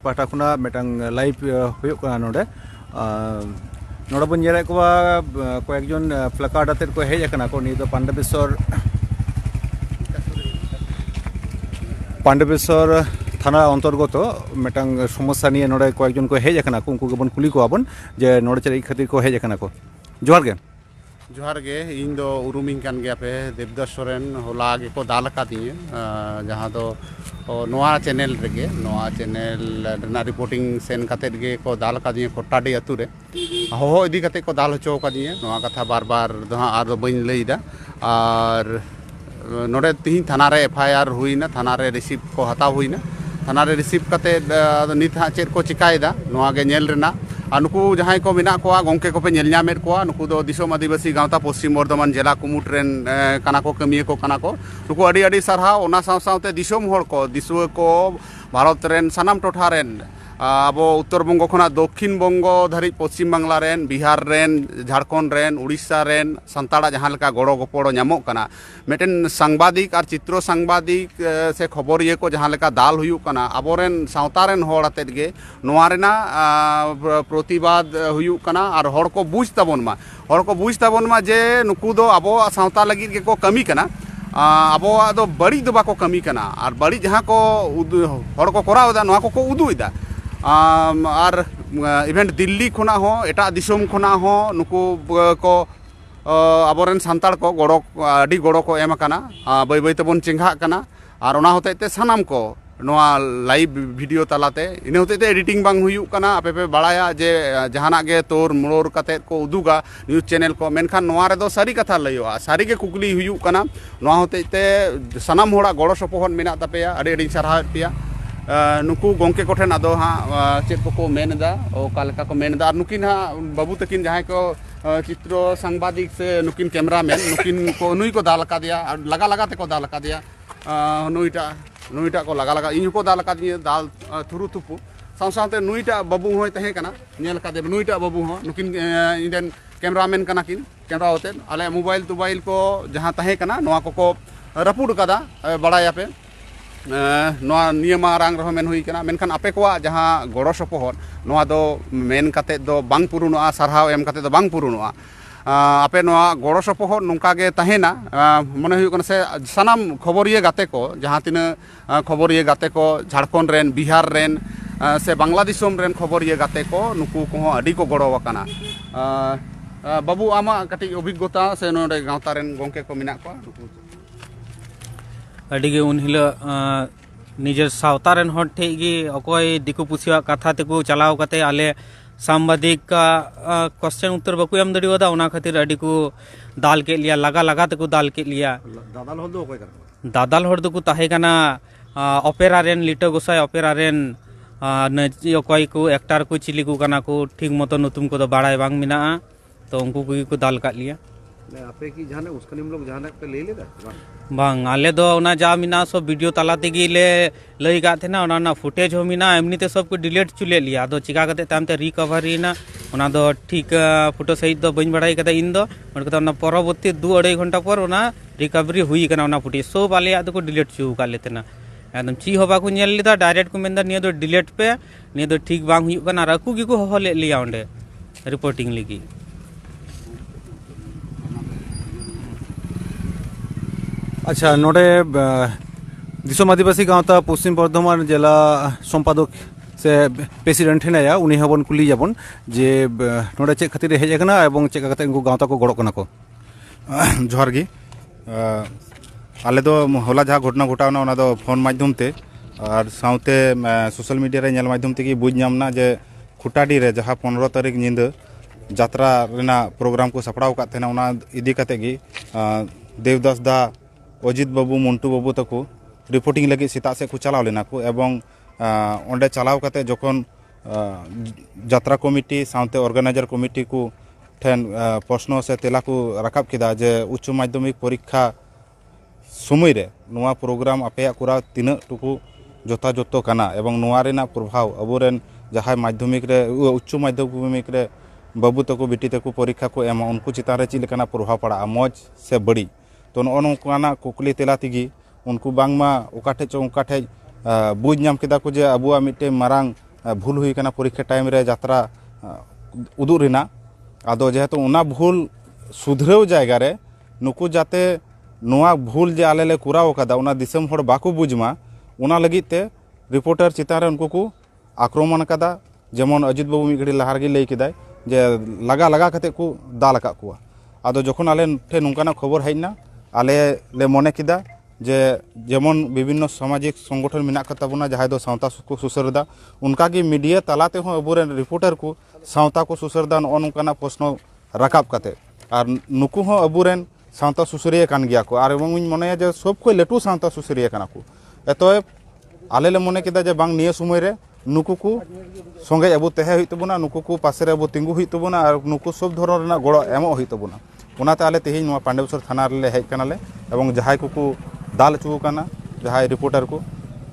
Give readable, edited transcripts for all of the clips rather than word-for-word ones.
पाटा खुना मेटांग लाइव हुयुक कना नोडे नोडे बन जेरे को कयेकजन प्लाकार्ड आते को हेज कना को नि दो पांडवेश्वर थाना अंतर्गत मेटांग समस्या निये नोडे कयेकजन को हेज कना को उनको के बन कुली को आबन जे नोडे चेई खातिर को हेज कना को जोहार गे इन दो उरुमिंग कान गया पे देवदास सोरेन होला गे को दाल का दिए जहां दो नोआ चैनल रेगे नोआ चैनल ना रिपोर्टिंग सेन काते गे को दाल का दिए कोटाडी अतु रे हो इदी काते को दाल होचो का दिए नोआ कथा बार बार दो आर दो बइन लईदा और नोडे तीन थाना रे एफआईआर हुईना थाना रे रिसीव को हता हुईना थाना रे रिसीव काते नित हा चेर को चिकायदा नोआ गे नेल रेना नुकू जहां को मेना को गोंके को पे नेलनामेद को नुकू दो दिसोम आदिवासी गांवता पश्चिम बर्धमान जिला कुमुट रेन काना को कमिए को काना को नुकू अडी अडी सरहा ओना साव सावते दिसोम हर को दिसुआ को भारत रेन सनाम टोठा रेन अब उत्तर बंगो खना दक्षिण बंगो धरी पश्चिम बांग्ला रेन बिहार रेन झारखंड रेन उड़ीसा रेन संताड़ा जहां लेका गड़ो गपड़ो नामो कना मेटेन सांबादिक और चित्रो सांबादिक से खबरिया को जहां लेका दाल हुयु कना अबोरेन सावता रेन होड़ आतेद गे नोआ रेना प्रतिवाद हुयु कना और होड़ को बुझ ताबोन मा जे नुकू दो अबो सावता लगी के को कमी कना अबो दो बड़ी दो बाको कमी कना और बड़ी जहां को होड़ को करावदा नोआ को उदुइदा और इवेंट दिल्ली खुना हो एटा दिसोम खुना हो नुकू को अबोरेन सांताड़ को गड़ो अडी गड़ो को एम काना बै बै तबन चिंघा काना और ओना होतेते सानाम को नोआ लाइव वीडियो तालाते इन होतेते एडिटिंग बांग हुयु काना आपे पे बाड़ाया जे जहाना गे तोर मोड़ काते को उदुगा न्यूज चैनल को मेनखान नोआ रे दो सारी कथा लइयोआ सारी गे कुकली हुयु काना नोआ होतेते सानाम होड़ा गड़ो सपोहन मेना तापेया अडी अडी सरहा पिया नुकू गोंके कोठेन आदो हाँ चेक को मेनदा ओका को मेनदा नुकिन हाँ बाबू तकिन जहाँ को चित्रो सांबादिक से नुकिन कैमरामैन नुकिन को नुई को दाल का दिया लगा लगा ते को दाल का दिया नुईटा को लगा इन को दाल का दिया दाल थुरु थुपु साव सावते नुईटा बाबू होय तहे कना नेल का दे नुईटा बाबू हो नुकिन इंडियन कैमरामैन कना किन कैमरा होते आले मोबाइल तुबाइल को जहाँ तहे कना नोआ को रपुड़ कदा बड़ाया पे नोआ नियमा रांग रहो मेन हुई कना मेनखान आपे को जहां गड़ो सपोहर नोआ दो मेन काते दो बांग पुरुनोआ सरहाव एम काते दो बांग पुरुनोआ आपे नोआ गड़ो सपोहर नोंका गे तहेना मने हुई कना से सनाम खबरिया गाते को जहां तिना खबरिया गाते को झारखंड रेन बिहार रेन से बांग्लादेशम रेन खबरिया गाते को नुकू को अडी को गड़ो वकाना बाबू आमा कटी अभिज्ञता से नोडे गांवता रेन गोंके को मिना को अडिगे उन हिलो निजर सावता रेन हर ठेगी अकोय दिकु पुसिया कथा तेको चलाव कते आले सांबादिक का क्वेश्चन उत्तर बकु एम दड़िवदा ओना खातिर अडिकु दाल के लिया लगा तेको दाल के लिया दादाल हर दो को ताहे कना ओपेरा रेन लिटो गोसाई ओपेरा रेन नजी अकोय को एक्टर को चिली को कना को ठीक मतो नुतुम को दो बाड़ाय बांग मिना तो उनको को दाल का लिया आपे की जाने उसका निम लोग जाने पे ले लेदा बांग आले दो ओना जा मिना सब वीडियो ताला तेगी ले लई गा थे ना ओना फुटेज हो मिना एमनी ते सब को डिलीट चुले लिया दो चिका कते तामते रिकवरी ना ओना दो ठीक फोटो सहित दो बइन बड़ाई कते इन दो ओना ओना परवर्ती 2-2.5 घंटा पर ओना रिकवरी हुई कना ओना फुटेज सब आले दो को डिलीट चु का लेते ना एकदम ची होबा को नेल लिदा डायरेक्ट को मेंदा निया दो डिलीट पे निया दो ठीक बांग हुई कना रकू की को हो ले लिया ओंडे रिपोर्टिंग लगी अच्छा नोडे दिसोम आदिवासी गांवता पश्चिम बर्धमान जिला सम्पादक से प्रेसिडेंट हेनाया उनी हबन कुली जाबन जे नोडे चेक खातिर हेज एकना एवं चेक काते उनको गांवता को गड़ो कना को जोहार गी आले दो होला जहाँ घटना घटावना ओना दो फोन माध्यम ते और साउते सोशल मीडिया रे नेल माध्यम ते बुझ नामना जे खुटाडी रे जहाँ 15 तारीख निंद यात्रा रेना प्रोग्राम को सपड़ाव का थे ओना इदी काते गी देवदास दा अजित बाबू मंटू बाबू तको रिपोर्टिंग लगे सेता से को चलाव लेना को एवं ओंडे चलाव काते जखन यात्रा कमिटी साउते ऑर्गेनाइजर कमिटी को ठेन प्रश्न से तेला को राकाब किदा जे उच्च माध्यमिक परीक्षा समय रे नोआ प्रोग्राम आपे कुरा तीन टुकु जोता जोतो कना एवं नोआ रेना प्रभाव अबोरेन जहां माध्यमिक रे उच्च माध्यमिक रे बाबू तको बेटी तको परीक्षा को एम उनको चितान रे चिलकना प्रभाव पड़ा मौज से बड़ी तो नोना कुकली तेला तेगी उनको बांगमा ओकाठे चो ओकाठे बुझ नाम केदा को जे अबुआ मिटे मारांग भूल हुई कना परीक्षा टाइम रे यात्रा उदुग रेना आदो जेहेतु उना भूल सुधराव जायगा रे नुकु जाते नोआ भूल जे आले ले कुराव कदा उना दिसम होड़ बाकु बुझमा उना लगित ते रिपोर्टर चितान रे उनको को आक्रमण कदा जेमन अजित बाबू मिद घड़ी लहार गे लई किदाय जे लगा लगा कते को दाल का कुआ आदो जखन आले ठे नुकाना खबर हेजना आले ले मने किदा जे जेमन विभिन्न सामाजिक संगठन मेना कताबना जहां दो सावता को सुसरदा उनका की मीडिया तलाते हो अबुरेन रिपोर्टर को सावता को सुसरदा नुकाना प्रश्न राकाब कते और नुकु हो अबुरेन सावता सुसरिया कान गया को और मने जे सब को लेटू सावता सुसरिया काना को एतोय आले ले मने किदा जे बांग निये समय रे नुकु को संगे अबु तहे हुई तबुना नुकु को पासे रे अबु तिंगु हुई तबुना और नुकु सब धरण रेना गड़ो एमो हुई तबुना उनाते आले तेही नोआ पांडेबसर थाना रे हेज कानाले एवं जहाय को दाल चुकू काना जहाय रिपोर्टर को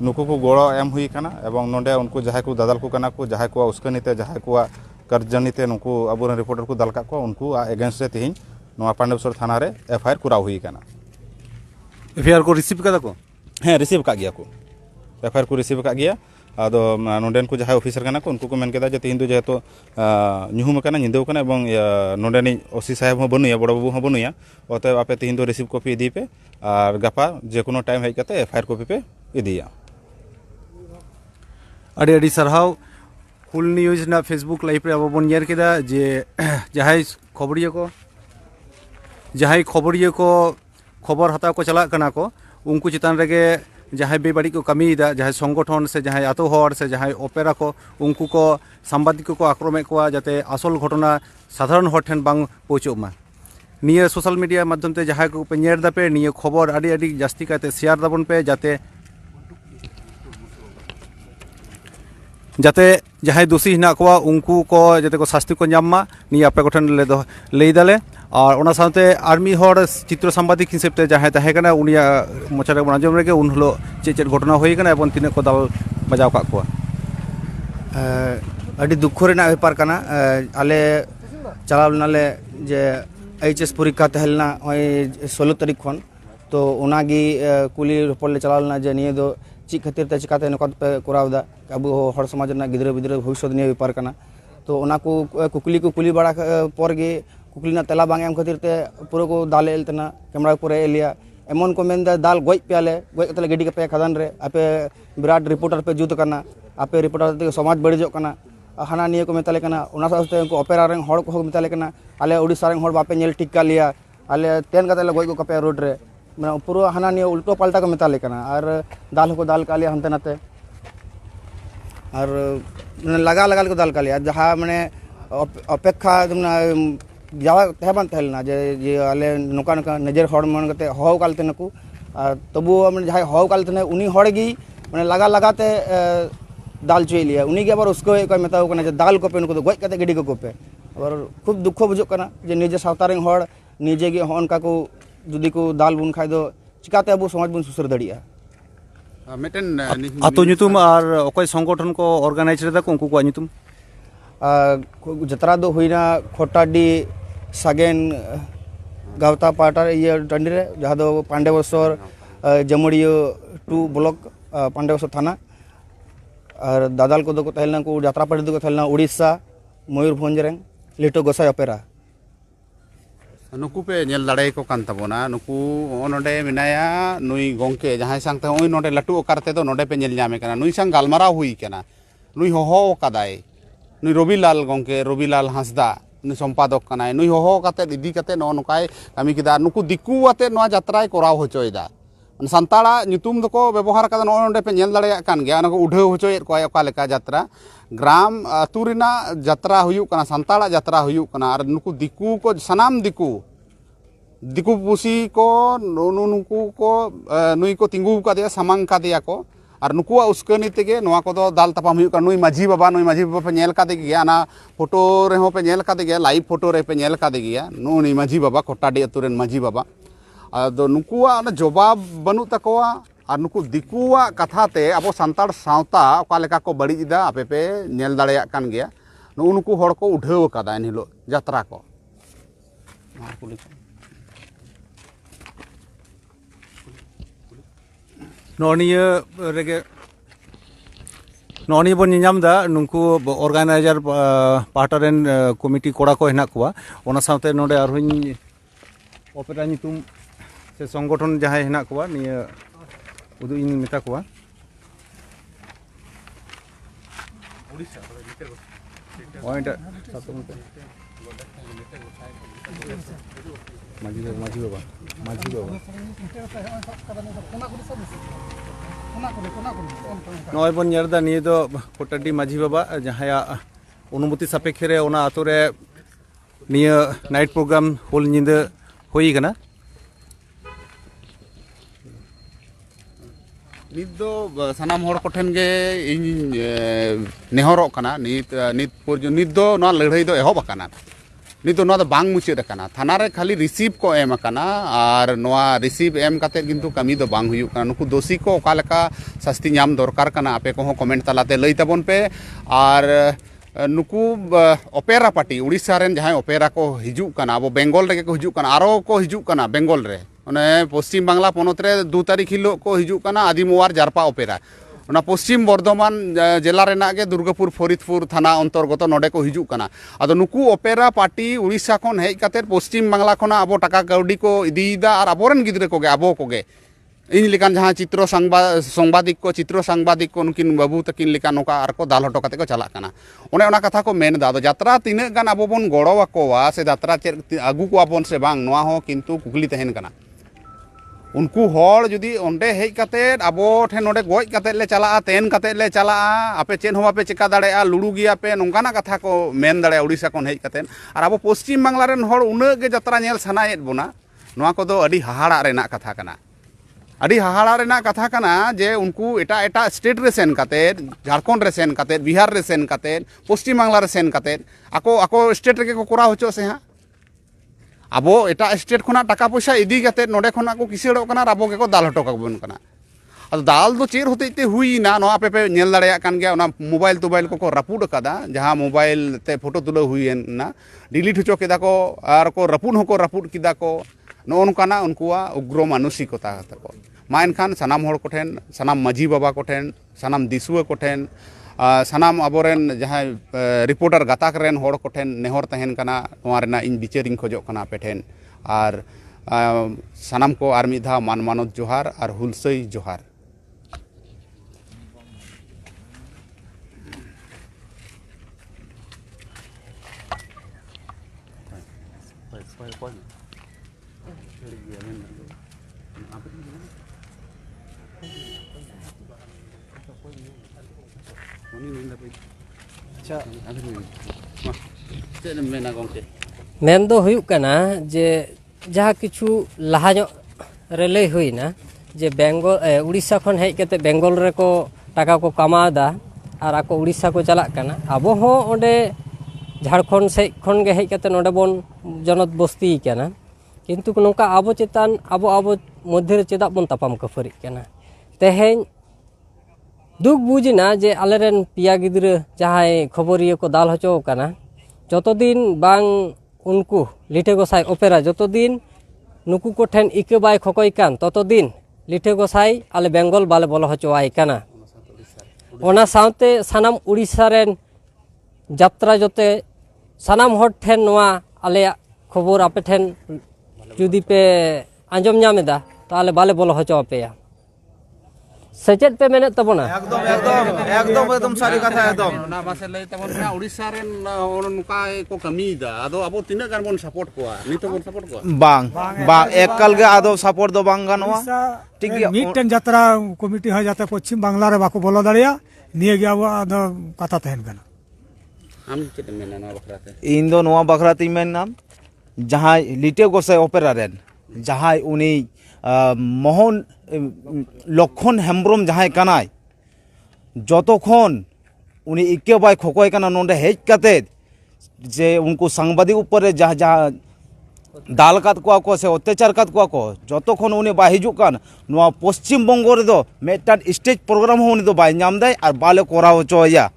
नुकु को गड़ो एम हुई काना एवं नोंडे उनको जहाय को दादल को काना को जहाय को उस्कनीते जहाय को कर्जनीते नुकु अबु रिपोर्टर को दाल का को उनको एगेंस्ट रे तेही नोआ पांडेबसर थाना रे एफआईआर कुराव हुई काना एफआईआर को रिसीव कदा को हाँ रिसीव का गया को एफआईआर को रिसीव का गया आदो नोंडेन को जहां ऑफिसर कना को उनको को मेन केदा जे तीन दो जेहेतु ᱧᱩᱦᱩᱢ ᱠᱟᱱᱟ ᱧᱤᱫᱟᱹᱣ ᱠᱟᱱᱟ ᱮᱵᱚᱝ ᱱᱚᱰᱮᱱᱤ ᱚᱥᱤ ᱥᱟहेᱵ ᱦᱚᱸ ᱵᱟᱹᱱᱩᱭᱟ ᱵᱚᱲ ᱵᱟᱵᱩ ᱦᱚᱸ ᱵᱟᱹᱱᱩᱭᱟ ᱚᱛᱚᱭᱮᱵ ᱟᱯᱮ ᱛᱤᱦᱤᱧ ᱫᱚ ᱨᱤᱥᱤᱵᱷ ᱠᱚᱯᱤ ᱤᱫᱤ ᱯᱮ ᱟᱨ ᱜᱟᱯᱟ ᱡᱮ ᱠᱳᱱᱳ ᱴᱟइम ᱦᱮᱡ ᱠᱟᱛᱮ एफआईआर कॉपी पे इदिया अड़ी अड़ी सरहाव हुल न्यूज ना फेसबुक लाइव रे अब बन यार केदा जे जहाय खबरिया को खबर हता को चला कना को उनको चितान रेगे जहां बेबाड़ी को कमीदा जहां संगठन से जहां आतो हर से जहां ओपेरा को उनको को सांबादिक को आक्रमण को जाते आसल घटना साधारण हर ठेन बांग पहुँचोमा निये सोशल मीडिया माध्यम ते जहां को पे नेर दापे निये खबर आड़ी आड़ी जास्ती काते शेयर दाबन पे जाते जाते जहां दोषी हिना को उनको को जाते को शास्ति को नामा निये आपे गठन ले दो लई दाले और ओना साथे आर्मी हर चित्र सांबादिक हिसाब ते जहां तहे कना उनिया मोचारे बन आंजम रेगे उन हलो चे चे घटना होई कना एबन तिने को दाल बजाव का को अड़ी दुख रेना व्यापार कना आले चलाव नाले जे एचएस परीक्षा तहलना 16 तारीख खन तो उनागी कुली रपड़ ले चलावना जे निये दो ची खातिर ते चिकाते नकद पे करावदा अब हर समाज ना गिदरे बिदरे भविष्य निये व्यापार कना तो उना को कुली बड़ा पर गे कुकली ना तेला बांग एम खातिर ते पूरा को दाल एलतना कैमरा पूरा एलिया एमन को मेन दाल गज पेले गज कतले गिडी पे खदान रे आपे विराट रिपोर्टर पे जुत करना आपे रिपोर्टर ते समाज बड़जो करना हाना निये को मेताले कना उना साथे उनको ओपेरा रेन हड़ को मेताले कना आले ओडिसा रेन हड़ बापे नेल टिक्का लिया आले तेन कतले गज को कपे रोड रे माने पूरा हाना निये उल्टो पाल्टा को मेताले कना और दाल को दाल का लिया हनते नाते और लगा लगा को दाल का लिया जहां माने अपेक्षा जावा तहबान तहलना जे आले नोका नोका नजर हड़ मन कते हव कालते नकु तबु माने जहां हव कालते ने उनी हड़ गी माने लगा लगाते दाल चुई लिया उनी के आबार उसको कोई मेताव कना जे दाल को पे उनको गज कते गिडी को पे और खूब दुख बुझो कना जे निजे सावता रेन हड़ निजे गे हनका को जुदी को दाल बुन खाय दो चिकाते अब समाज बुन सुसर दड़िया मिटन आतो ᱧᱩᱛᱩᱢ और ओकय संगठन को ऑर्गेनाइज रेदा को उनको को ᱧᱩᱛᱩᱢ जतरा दो हुईना खोटाडी सागेन गावता पाटा ये टंडी रे जहाँ दो पांडेबसर जमड़ियो 2 ब्लॉक पांडेबसर थाना और दादाल को दो को तहलना को यात्रा पार्टी को तहलना उड़ीसा मयूरभंज रें लिटो गोसाई ओपेरा नुकु पे नेल दाड़े को कान तबोना नुकु नोडे मिनाया नुई गोंके जहां सांगते ओई नोडे लटू ओकारते दो नोडे पे नेल जामे कना नुई सांग गालमारा हुई कना नुई होहो कदाय नुई रविलाल गोंके रविलाल हांसदा नुई संपादक कनाय नुई होहो काते इदी काते नो नकाय कामी किदा नुकु दिकु आते नो यात्राय कराव होचोयदा सान्ताड़ा ᱧᱩᱛᱩᱢ दको व्यवहार कदा नो नोडे पे नेल दाड़े कान गया नको उठाव होचोयेत कोय ओका लेका यात्रा ग्राम अतु रिना यात्रा हुयु कना सान्ताड़ा यात्रा हुयु कना और नुकु दिकु को सनाम दिकु पुसी को नुकु को नुई को तिंगु का दिया सामांग का दिया को और नुकुआ उस्कनी तेगे नोआ को दो दाल तपाम हुयु कना नुई माझी बाबा पे नेल का दे गया ना फोटो रे हो पे नेल का दे गया लाइव फोटो रे पे नेल का दे गया नुई माझी बाबा कोटाडी अतु रेन माझी बाबा आदो नुकुआ जवाब बनु तकोआ और नुकु दिकुआ कथाते अब सान्ताड़ सावता ओका लेका को बड़ीदा आपे पे नेल दाड़ेया कान गया नुकु हड़ को उठाव कदा इन हिलो यात्रा को नोनिया रेगे ᱱᱚᱜᱼᱚ ᱱᱤᱭᱟᱹ ᱵᱚᱱ ᱧᱮᱧᱟᱢ ᱮᱫᱟ ᱱᱩᱠᱩ ᱚᱨᱜᱟᱱᱟᱭᱡᱟᱨ ᱯᱟᱦᱴᱟ ᱨᱮᱱ ᱠᱚᱢᱤᱴᱤ ᱠᱚᱲᱟ ᱠᱚ ᱦᱮᱱᱟᱜ ᱠᱚᱣᱟ ᱚᱱᱟ ᱥᱟᱶᱛᱮ ᱱᱚᱰᱮ ᱟᱨᱦᱚᱸᱧ ᱚᱯᱮᱨᱟ ᱧᱩᱛᱩᱢ ᱥᱮ ᱥᱚᱝᱜᱚᱴᱷᱚᱱ ᱡᱟᱦᱟᱸᱭ ᱦᱮᱱᱟᱜ ᱠᱚᱣᱟ ᱱᱤᱭᱟᱹ ᱩᱫᱩᱜ ᱤᱧ ᱢᱮᱛᱟ ᱠᱚᱣᱟ ᱚᱭᱴᱟ মাঝি বাবা নয় বন ñerda নিয়ে তো কোটাডি মাঝি বাবা যাহায়া অনুমতি সাপেক্ষে রে ওনা আতো রে নিয়ে নাইট প্রোগ্রাম হোল নিন্দে হই কানা ᱱᱤᱛ ᱫᱚ ᱥᱟᱱᱟᱢ ᱦᱚᱲ ᱠᱚᱴᱷᱮᱱ ᱜᱮ ᱤᱧ ᱱᱮᱦᱚᱨᱚᱜ ᱠᱟᱱᱟ ᱱᱤᱛ ᱫᱚ ᱱᱚᱣᱟ ᱞᱟᱹᱲᱦᱟᱹᱭ ᱫᱚ ᱮᱦᱚᱵ ᱟᱠᱟᱱᱟ ᱱᱤᱛ ᱫᱚ ᱱᱚᱣᱟ ᱫᱚ ᱵᱟᱝ ᱢᱩᱪᱟᱹᱫ ᱟᱠᱟᱱᱟ ᱛᱷᱟᱱᱟ ᱨᱮ ᱠᱷᱟᱹᱞᱤ ᱨᱤᱥᱤᱵᱷ ᱠᱚ ᱮᱢ ᱟᱠᱟᱱᱟ ᱟᱨ ᱱᱚᱣᱟ ᱨᱤᱥᱤᱵᱷ ᱮᱢ ᱠᱟᱛᱮᱫ ᱠᱤᱱᱛᱩ ᱠᱟᱹᱢᱤ ᱫᱚ ᱵᱟᱝ ᱦᱩᱭᱩᱜ ᱠᱟᱱᱟ ᱱᱩᱠᱩ ᱫᱳষী ᱠᱚ ᱚᱠᱟ ᱞᱮᱠᱟ শাস্তি ᱧᱟᱢ ᱫᱚᱨᱠᱟর ᱠᱟᱱᱟ ᱟᱯᱮ ᱠᱚᱦᱚᱸ ᱠᱚᱢᱮᱱᱴ ᱛᱟᱞᱟᱛᱮ ᱞᱟᱹᱭ ᱛᱟᱵᱚᱱ ᱯᱮ ᱟᱨ ᱱᱩᱠᱩ ᱚᱯᱮᱨᱟ ᱯᱟর্টি উড়িষ্যা ᱨᱮᱱ ᱡᱟᱦᱟᱸᱭ ᱚᱯᱮᱨᱟ ᱠᱚ ᱦᱤᱡᱩᱜ ᱠᱟᱱᱟ ᱟᱵᱚ ᱵᱮᱝᱜᱚᱞ ᱨᱮᱜᱮ ᱠᱚ ᱦᱤᱡᱩᱜ ᱠᱟᱱᱟ ᱟᱨᱚ ᱠᱚ ᱦᱤᱡᱩᱜ ᱠᱟᱱᱟ ᱵᱮᱝᱜᱚᱞ ᱨᱮ ᱚᱱᱮ ᱯᱚᱥᱪᱤᱢ ᱵᱟᱝᱞᱟ ᱯᱚᱱᱚᱛ ᱨᱮ 2 ᱛᱟᱹᱨᱤᱠᱷ ᱦᱤᱞᱳᱜ ᱠᱚ ᱦᱤᱡᱩᱜ ᱠᱟᱱᱟ ᱟদিᱢᱳয়ার ᱡᱟᱨᱯᱟ ᱚᱯᱮᱨᱟ ᱚᱱᱟ ᱯᱚᱥᱪᱤᱢ ᱵᱚᱨᱫᱷᱚᱢᱟᱱ ᱡᱮᱞᱟ ᱨᱮᱱᱟᱜ ᱜᱮ ᱫᱩᱨᱜᱟᱯᱩᱨ ᱯᱷᱚরিদপুর থানা অন্তর্গত ᱱᱚᱰᱮ ᱠᱚ ᱦᱤᱡᱩᱜ ᱠᱟᱱᱟ ᱟᱫᱚ ᱱᱩᱠᱩ ᱚᱯᱮᱨᱟ ᱯᱟর্টি উড়িষ্যা ᱠᱷᱚᱱ ᱦᱮᱡ ᱠᱟᱛᱮᱫ ᱯᱚᱥᱪᱤᱢ ᱵᱟᱝᱞᱟ ᱠᱷᱚᱱᱟᱜ ᱟᱵᱚ ᱴᱟᱠᱟ ᱠᱟᱹᱣᱰᱤ ᱠᱚ ᱤᱫᱤᱭᱮᱫᱟ ᱟᱨ ᱟᱵᱚᱨᱮᱱ ᱜᱤᱫᱽᱨᱟᱹ ᱠᱚᱜᱮ ᱟᱵᱚ ᱠᱚᱜᱮ ᱤᱧ ᱞᱮᱠᱟᱱ ᱡᱟᱦᱟᱸ ᱪᱤᱛᱨᱚ ᱥᱟংᱵᱟদিক ᱠᱚ ᱪᱤᱛᱨᱚ ᱥᱟংᱵᱟদিক ᱠᱚ ᱱᱩᱠᱤᱱ ᱵᱟᱹᱵᱩ ᱛᱟᱹᱠᱤᱱ ᱞᱮᱠᱟ ᱱᱚᱝᱠᱟ ᱟᱨ ᱠᱚ ᱫᱟᱞ ᱦᱚᱴᱚ ᱠᱟᱛᱮ ᱠᱚ ᱪᱟᱞᱟᱜ ᱠᱟᱱᱟ ᱚᱱᱮ ᱚᱱᱟ ᱠᱟᱛᱷᱟ ᱠᱚ ᱢᱮᱱ ᱮᱫᱟ ᱟᱫᱚ ᱡᱟᱛᱨᱟ ᱛᱤᱱᱟᱹᱜ ᱜᱟᱱ ᱟᱵᱚ ᱵᱚᱱ ᱜᱚᱲᱚ ᱟᱠᱚᱣᱟ ᱥᱮ ᱡᱟᱛᱨᱟ ᱪᱮᱫ ᱟᱹᱜᱩ ᱠᱚᱣᱟ ᱵᱚᱱ ᱥᱮ ᱵᱟᱝ ᱱᱚᱣᱟ ᱦᱚᱸ ᱠᱤᱱᱛᱩ ᱠᱩᱠᱞᱤ ᱛᱟᱦᱮᱱ ᱠᱟᱱᱟ उनको हॉल जुदी ओंडे हेज कातेद आबो ठेन ओंडे गोज कातेद ले चला तेन कातेद ले चला आपे चेन हो आपे चिका दाड़े लुड़ू गिया पे नोंकाना कथा को मेन दाड़े उड़ीसा कोन हेज कातेद और आबो पश्चिम बांग्ला रेन हॉल उन्ना गे जत्रा नेल सनायेद बोना नोआ कोदो अडी हाहाड़ा रेना कथा कना अडी हाहाड़ा रेना कथा कना जे उनको एटा एटा स्टेट रे सेन कातेद झारखंड रे सेन कातेद बिहार रे सेन कातेद पश्चिम बांग्ला रे सेन कातेद आको आको स्टेट रे को कोरा होचो से हा आबो एटा स्टेट खोना टाका पैसा इदी काते नोडे खोना को किसेड़ो कना आबो के को दाल हटो काबोन कना अद दाल दो चेर होतेते हुईना नो आपे पे नेल दाड़ेया कान गया ओना मोबाइल तोबाइल को रापुड कदा जहां मोबाइल ते फोटो तुलो हुईना डिलीट होचो केदा को आर को रापुड होको रापुड किदा को नो ओनकाना उनकुआ उग्र मानसिकता तको मा एनखान सनाम हर कोठेन सनाम माझी बाबा कोठेन सनाम दिसुआ कोठेन सानाम आबोरेन जहाँ रिपोर्टर गाताक रेन हर कोठेन नेहर तहन कना नोआ रेना इन बिचारिंग खोजो कना पेठेन और सानाम को आर मिद धाव मान मानत जोहार और हुलसई जोहार मेन दो हुयुक कना जे जहाँ किछु लहाजो रे लई हुईना जे बेंगल उड़ीसा खन हेज कते बेंगल रे को टाका को कमादा और आको उड़ीसा को चलाक कना आबो हो ओंडे झारखंड से खन गे हेज कते नोडे बोन जनत बस्ती कना किंतु नोका आबो चेतान आबो आबो मध्य रे चेदा बोन तापाम कफरी कना तेहेन दुख बुझना जे आलेरेन पिया गिद्रे जहाँ खबरिया को दाल हचो कना जतो दिन बांग उनको लिठे गोसाई ओपेरा जतो दिन नुकु को ठेन इके बाय खकई कान ततो दिन लिठे गोसाई आले बेंगल बाले बोलो हचोआई काना ओना साउते सानाम उड़ीसा रेन यात्रा जोते सानाम हर ठेन नोआ आले खबर आपे ठेन जुदी पे आंजम ᱧᱟᱢᱮᱫᱟ ताले बाले बोलो हचो आपेया सेचेत पे मेने तबोना एकदम सारी कथा एकदम ना बासे लई तबोन ना उड़ीसा रेन नुका को कमीदा आदो आबो तिना गान बोन सपोर्ट कोआ नितो बोन सपोर्ट कोआ बांग बांग एकल गे आदो सपोर्ट दो बांग गानवा ठीक गया मिटन यात्रा कमिटी है जाते पश्चिम बांग्ला रे बाको बोलो दाड़िया निये गया वो आदो कथा तहन कना हम चेत मेना ना बखराते इन दो नोआ बखराती मेन नाम जहां लिटे गोसाई ओपेरा रेन जहां उनी मोहन लक्षण हेम्ब्रम जहां कनाय जतक्षण उनी इके बाय खकय कना नोंडे हेज काते जे उनको सांबादिक ऊपर जहाँ जहाँ दाल कात को से अत्याचार कात को जतक्षण उनी बाय हिजुक कान नोआ पश्चिम बंग रे दो मेटान स्टेज प्रोग्राम हो उनी दो बाय नाम दाय और बाले कोरा होचोया